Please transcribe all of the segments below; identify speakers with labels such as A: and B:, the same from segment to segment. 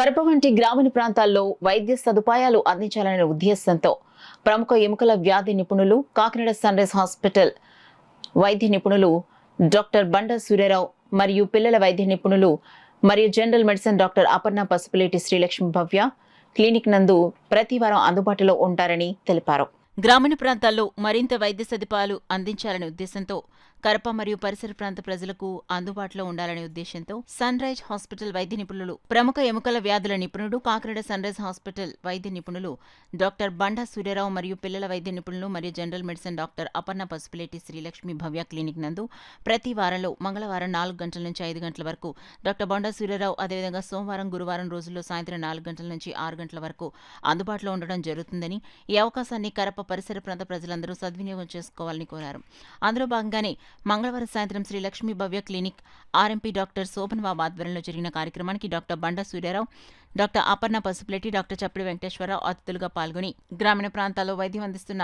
A: కడప వంటి గ్రామీణ ప్రాంతాల్లో వైద్య సదుపాయాలు అందించాలనే ఉద్దేశంతో ప్రముఖ ఎముకల వ్యాధి నిపుణులు కాకినాడ సన్ రైజ్ హాస్పిటల్ వైద్య నిపుణులు డాక్టర్ బండా సూర్యారావు మరియు పిల్లల వైద్య నిపుణులు మరియు general medicine doctor Aparna Pasupuleti Srilakshmi Bhavya clinic నందు ప్రతి వారం అందుబాటులో ఉంటారని తెలిపారు. గ్రామీణ ప్రాంతాల్లో మరింత వైద్య సదుపాయాలు అందించాలనే ఉద్దేశంతో కడప మరియు పరిసర ప్రాంత ప్రజలకు అందుబాటులో ఉండాలనే ఉద్దేశంతో సన్ రైజ్ హాస్పిటల్ వైద్య నిపుణులు ప్రముఖ ఎముకల వ్యాధుల నిపుణుడు కాకినాడ సన్ రైజ్ హాస్పిటల్ వైద్య నిపుణులు డాక్టర్ బండా సూర్యారావు మరియు పిల్లల వైద్య నిపుణులు మరియు general medicine doctor Aparna Pasupuleti Srilakshmi Bhavya clinic నందు ప్రతి వారంలో మంగళవారం 4 గంటల నుంచి 5 గంటల వరకు డాక్టర్ బండా సూర్యారావు అదేవిధంగా సోమవారం గురువారం రోజుల్లో సాయంత్రం 4 గంటల నుంచి 6 గంటల వరకు అందుబాటులో ఉండడం జరుగుతుందని ఈ అవకాశాన్ని కడప పరిసర ప్రాంత ప్రజలందరూ సద్వినియోగం చేసుకోవాలని కోరారు. అందులో భాగంగానే మంగళవారం సాయంత్రం శ్రీ లక్ష్మీ భవ్య క్లినిక్ ఆర్ఎంపీ డాక్టర్ శోభన్ బాబు ఆధ్వర్యంలో జరిగిన కార్యక్రమానికి డాక్టర్ బండా సూర్యారావు, డాక్టర్ అపర్ణ పసుపులేటి, డాక్టర్ చప్పిడి వెంకటేశ్వరరావు అతిథులుగా పాల్గొని గ్రామీణ ప్రాంతాల్లో వైద్యం అందిస్తున్న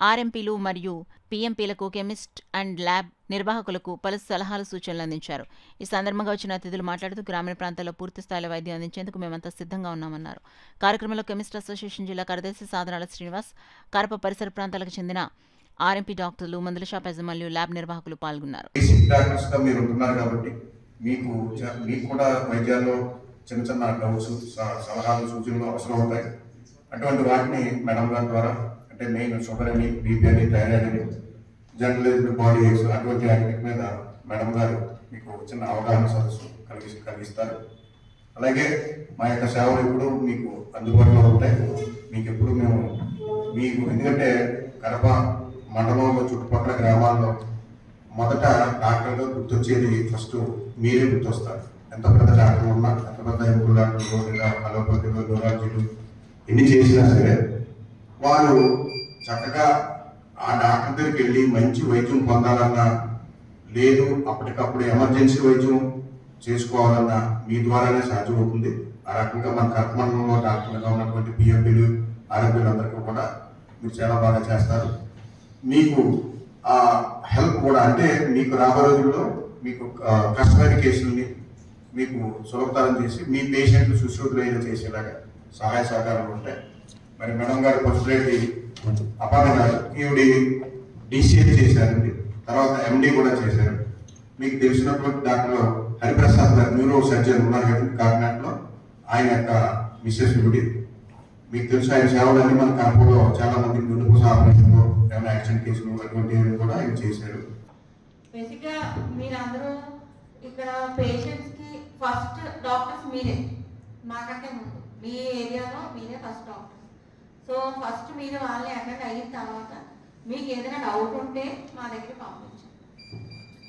A: ఆర్ఎంపీలు మరియు పీఎంపీలకు, కెమిస్ట్ అండ్ ల్యాబ్ నిర్వాహకులకు పలు సలహాలు, సూచనలు అందించారు. ఈ సందర్భంగా వచ్చిన అతిథులు మాట్లాడుతూ గ్రామీణ ప్రాంతాల్లో పూర్తి స్థాయిలో వైద్యం అందించేందుకు మేమంతా సిద్ధంగా ఉన్నామన్నారు. కార్యక్రమంలో కెమిస్ట్ అసోసియేషన్ జిల్లా కార్యదర్శి సాధనాల శ్రీనివాస్, కడప పరిసర ప్రాంతాలకు చెందిన ఆర్ఎంపీ డాక్టర్లు, మందుల షాప్ యజమానులు, ల్యాబ్ నిర్వాహకులు పాల్గొన్నారు.
B: చిన్న చిన్న డౌట్స్, సలహాలు, సూచనలు అవసరం అవుతాయి. అటువంటి వాటిని మేడం గారి ద్వారా, అంటే మెయిన్ షుగర్ అని, బీపీ అని, థైరాయిడ్ అని, జనరలైజ్డ్ బాడీ ఎయిడ్స్ అటువంటి వాటి మీద మేడం గారు మీకు చిన్న అవగాహన సదస్సు కలిగిస్తారు. అలాగే మా యొక్క సేవలు ఎప్పుడు మీకు అందుబాటులో ఉంటాయి. మీకు ఎప్పుడు మేము ఎందుకంటే కడప మండలంలో చుట్టుపక్కల గ్రామాల్లో మొదట డాక్టర్గా గుర్తొచ్చేది ఫస్ట్ మీరే గుర్తొస్తారు. ఎంత పెద్ద డాక్టర్లు ఉన్నా, ఎంత పెద్ద ఎముకల డాక్టర్లు, అలోపతిలు, న్యూరాలజీలు ఎన్ని చేసినా సరే వారు చక్కగా ఆ డాక్టర్ దగ్గరికి వెళ్ళి మంచి వైద్యం పొందాలన్నా, లేదు అప్పటికప్పుడు ఎమర్జెన్సీ వైద్యం చేసుకోవాలన్నా మీ ద్వారానే సాధ్యమవుతుంది. ఆ రకంగా మన కడప మండలంలో డాక్టర్లుగా ఉన్నటువంటి పిఎంపీలు, ఆర్ఎంపీలు అందరికీ కూడా మీరు చాలా బాగా చేస్తారు. మీకు ఆ హెల్ప్ కూడా, అంటే మీకు రాబోయే రోజుల్లో మీకు కస్టమర్ కేసుల్ని మీకు సులభతరం చేసి మీ పేషెంట్లు సుశ్రుతులైన చేసేలాగా సహాయ సహకారాలు ఉంటాయి. మరి మేడం గారు పసుపులేటి అపర్ణ గారు ఈవిడ డిసిఏ చేశారండి, తర్వాత ఎండి కూడా చేశారు. మీకు తెలిసినటువంటి డాక్టర్ హరిప్రసాద్ గారు న్యూరో సర్జన్ ఉన్నారు కదా కాకినాడలో, ఆయన యొక్క మిస్సెస్ ఈవిడి. మీకు తెలుసు ఆయన సేవలన్నీ మన కడపలో చాలా మంది గుండెపూస ఆపరేషన్లో ఏమైనా యాక్సిడెంట్ కేసులు అటువంటివి కూడా ఆయన చేశారు.
C: బేసిక్గా మీరందరూ ఇక్కడ పేషెంట్స్కి ఫస్ట్ డాక్టర్స్ మీరే, మాకంటే ముందు మీ ఏరియాలో మీరే ఫస్ట్ డాక్టర్. సో ఫస్ట్ మీరు వాళ్ళని అటెండ్ అయిన తర్వాత మీకు ఏదైనా డౌట్ ఉంటే మా దగ్గర పంపించండి.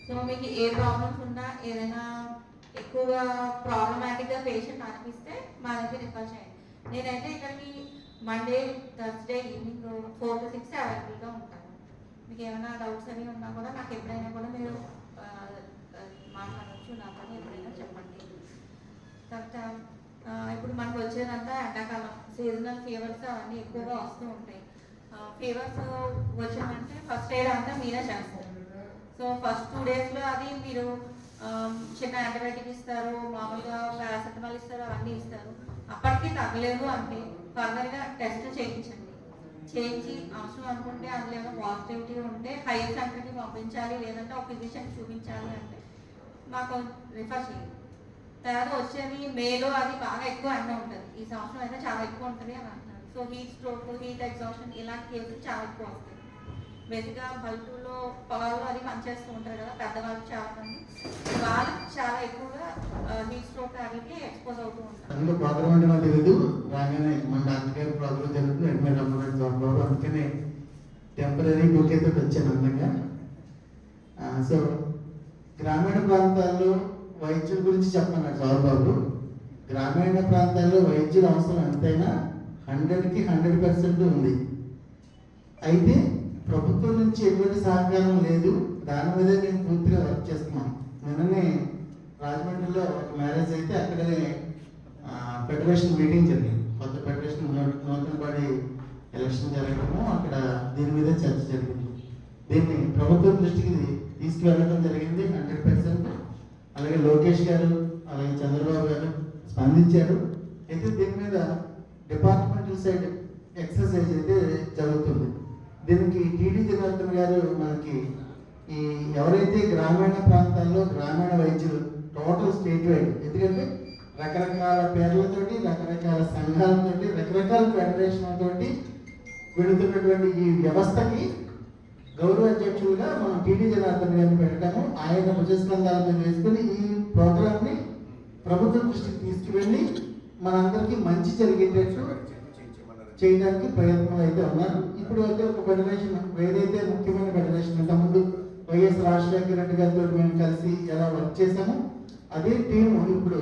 C: సో మీకు ఏ ప్రాబ్లమ్స్ ఉన్నా, ఏదైనా ఎక్కువగా ప్రాబ్లమాటిక్గా పేషెంట్ అనిపిస్తే మా దగ్గర రిఫర్ చేయండి. నేనైతే ఇక్కడికి మండే, థర్స్డే ఈవినింగ్ 4 to 6 అవైలబుల్గా ఉంటాను. మీకు ఏమైనా డౌట్స్ అవి ఉన్నా కూడా నాకు ఎప్పుడైనా కూడా మీరు మాట్లాడవచ్చు, నాకు ఎప్పుడైనా చెప్పండి. తర్వాత ఇప్పుడు మనకు వచ్చేదంతా ఎండాకాలం, సీజనల్ ఫీవర్స్ అవన్నీ ఎక్కువగా వస్తూ ఉంటాయి. ఫీవర్స్ వచ్చిందంటే ఫస్ట్ ఎయిడ్ అంతా మీరే చేస్తారు. సో ఫస్ట్ 2 daysలో అది మీరు చిన్న యాంటీబయాటిక్ ఇస్తారు, మామూలుగా పారాసెటమాల్ ఇస్తారు, అవన్నీ ఇస్తారు. అప్పటికి తగ్గలేదు అంటే ఫర్దర్గా టెస్ట్ చేయించండి. చేయించి అవసరం అనుకుంటే అందులో ఏమైనా పాజిటివిటీ ఉంటే హైయర్ సెంటర్కి పంపించాలి, లేదంటే ఒక ఫిజిషియన్ చూపించాలి అంటే మాకు రిఫర్ చేయండి. తర్వాత వచ్చేది మేలో అది బాగా ఎక్కువ ఎండ ఉంటుంది, ఈ సంవత్సరం అయితే చాలా ఎక్కువ ఉంటుంది అని అంటున్నారు. So heat stroke, heat exhaustion ఇలాంటి కేసులు చాలా ఎక్కువ వస్తాయి. బేసిక్గా బల్బులో పొలాల్లో అది పనిచేస్తూ ఉంటారు కదా పెద్దవాళ్ళు, చాలా మంది వాళ్ళు చాలా ఎక్కువగా హీట్ స్ట్రోక్ వాటికి ఎక్స్పోజ్ అవుతూ ఉంటారు.
D: అందులో ప్రోగ్రామ్ అంటే మాకు తెలియదు, రాగానే మన డాక్టర్ గారి ప్రోగ్రామ్ జరుగుతుంది, అడ్మిట్ అవ్వడం, అందుకనే టెంపరీ బుకేతో వచ్చాను అందంగా. సో గ్రామీణ ప్రాంతాల్లో వైద్యుల గురించి చెప్పమన్నాడు చౌరబాబు. గ్రామీణ ప్రాంతాల్లో వైద్యుల అవసరం ఎంతైనా 100కి 100% ఉంది. అయితే ప్రభుత్వం నుంచి ఎటువంటి సహకారం లేదు, దాని మీద నేను పూర్తిగా వర్క్ చేస్తున్నాను. నిన్ననే రాజమండ్రిలో ఒక మ్యారేజ్ అయితే అక్కడే ఫెడరేషన్ మీటింగ్ జరిగింది. కొత్త ఫెడరేషన్ నూతన బాడీ ఎలక్షన్ జరగడము, అక్కడ దీని మీద చర్చ జరిగింది. దీన్ని ప్రభుత్వం దృష్టికి తీసుకువెళ్ళడం జరిగింది 100%. అలాగే లోకేష్ గారు, అలాగే చంద్రబాబు గారు స్పందించారు. అయితే దీని మీద డిపార్ట్మెంటల్ సైడ్ ఎక్సర్సైజ్ అయితే జరుగుతుంది. దీనికి టీడీ జనార్దన్ గారు మనకి ఈ ఎవరైతే గ్రామీణ ప్రాంతాల్లో గ్రామీణ వైద్యులు టోటల్ స్టేట్ వైడ్, ఎందుకంటే రకరకాల పేర్లతోటి రకరకాల సంఘాలతోటి రకరకాల ఫెడరేషన్లతోటి వెళుతున్నటువంటి ఈ వ్యవస్థకి గౌరవ అధ్యక్షులుగా మనం టీడీ జనార్దన్ గారిని పెట్టడము, ఆయన భుజస్కంధాల మీద వేసుకుని ఈ ప్రోగ్రామ్ని ప్రభుత్వం దృష్టికి తీసుకువెళ్ళి మనందరికీ మంచి జరిగేటట్టు చేయడానికి ప్రయత్నం అయితే ఉన్నారు. ఇప్పుడు అయితే ఒక ఫెడరేషన్, ఏదైతే ముఖ్యమైన ఫెడరేషన్ ఇంతకుముందు వైఎస్ రాజశేఖర రెడ్డి గారితో మేము కలిసి ఎలా వర్క్ చేసామో అదే టీము ఇప్పుడు